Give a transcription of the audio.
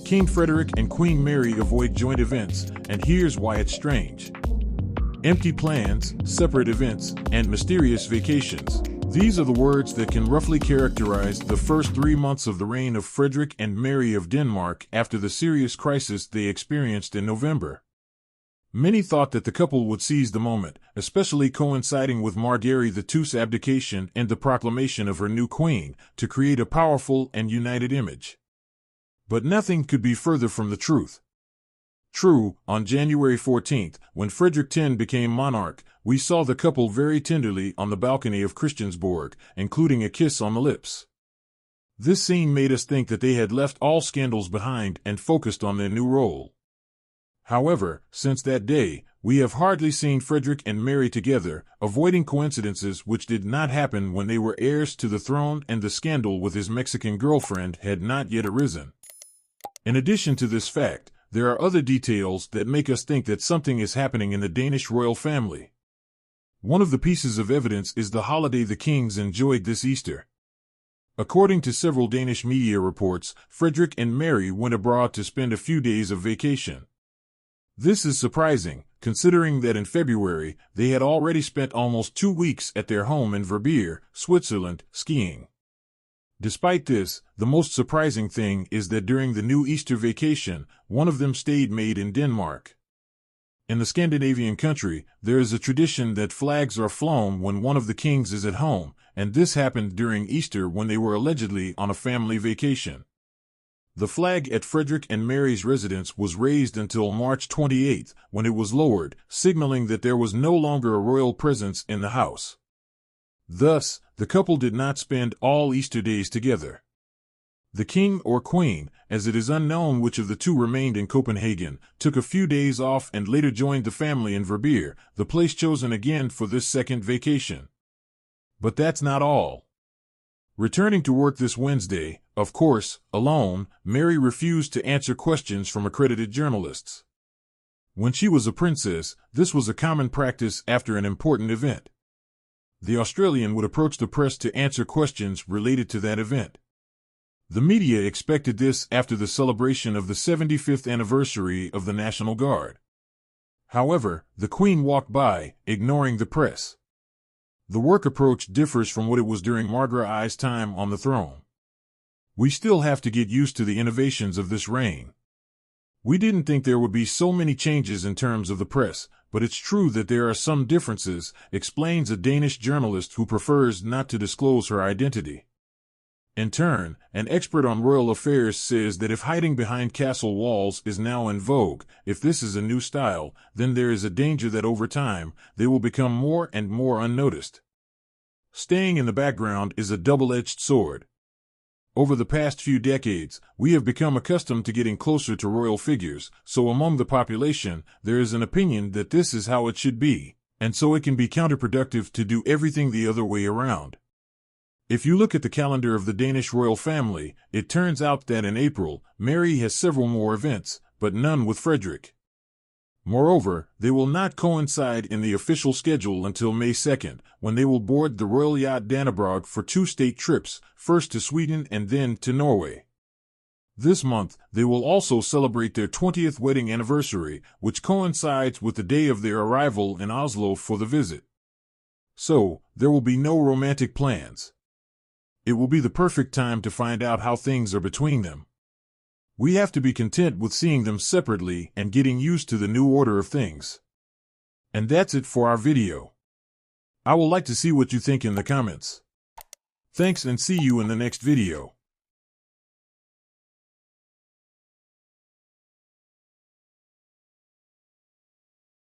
King Frederick and Queen Mary avoid joint events, and here's why it's strange. Empty plans, separate events, and mysterious vacations. These are the words that can roughly characterize the first 3 months of the reign of Frederick and Mary of Denmark after the serious crisis they experienced in November. Many thought that the couple would seize the moment, especially coinciding with Margary the II's abdication and the proclamation of her new queen, to create a powerful and united image. But nothing could be further from the truth. True, on January 14th, when Frederick X became monarch, we saw the couple very tenderly on the balcony of Christiansborg, including a kiss on the lips. This scene made us think that they had left all scandals behind and focused on their new role. However, since that day, we have hardly seen Frederick and Mary together, avoiding coincidences which did not happen when they were heirs to the throne and the scandal with his Mexican girlfriend had not yet arisen. In addition to this fact, there are other details that make us think that something is happening in the Danish royal family. One of the pieces of evidence is the holiday the kings enjoyed this Easter. According to several Danish media reports, Frederick and Mary went abroad to spend a few days of vacation. This is surprising, considering that in February, they had already spent almost 2 weeks at their home in Verbier, Switzerland, skiing. Despite this, the most surprising thing is that during the new Easter vacation, one of them stayed in Denmark. In the Scandinavian country, there is a tradition that flags are flown when one of the kings is at home, and this happened during Easter when they were allegedly on a family vacation. The flag at Frederick and Mary's residence was raised until March 28, when it was lowered, signaling that there was no longer a royal presence in the house. Thus, the couple did not spend all Easter days together. The king or queen, as it is unknown which of the two remained in Copenhagen, took a few days off and later joined the family in Verbier, the place chosen again for this second vacation. But that's not all. Returning to work this Wednesday, of course, alone, Mary refused to answer questions from accredited journalists. When she was a princess, this was a common practice after an important event. The Australian would approach the press to answer questions related to that event. The media expected this after the celebration of the 75th anniversary of the National Guard. However, the Queen walked by, ignoring the press. The work approach differs from what it was during Margary's time on the throne. We still have to get used to the innovations of this reign. We didn't think there would be so many changes in terms of the press, but it's true that there are some differences, explains a Danish journalist who prefers not to disclose her identity. In turn, an expert on royal affairs says that if hiding behind castle walls is now in vogue, if this is a new style, then there is a danger that over time, they will become more and more unnoticed. Staying in the background is a double-edged sword. Over the past few decades, we have become accustomed to getting closer to royal figures, so among the population, there is an opinion that this is how it should be, and so it can be counterproductive to do everything the other way around. If you look at the calendar of the Danish royal family, it turns out that in April, Mary has several more events, but none with Frederick. Moreover, they will not coincide in the official schedule until May 2nd, when they will board the royal yacht Dannebrog for 2 state trips, first to Sweden and then to Norway. This month, they will also celebrate their 20th wedding anniversary, which coincides with the day of their arrival in Oslo for the visit. So, there will be no romantic plans. It will be the perfect time to find out how things are between them. We have to be content with seeing them separately and getting used to the new order of things. And that's it for our video. I would like to see what you think in the comments. Thanks and see you in the next video.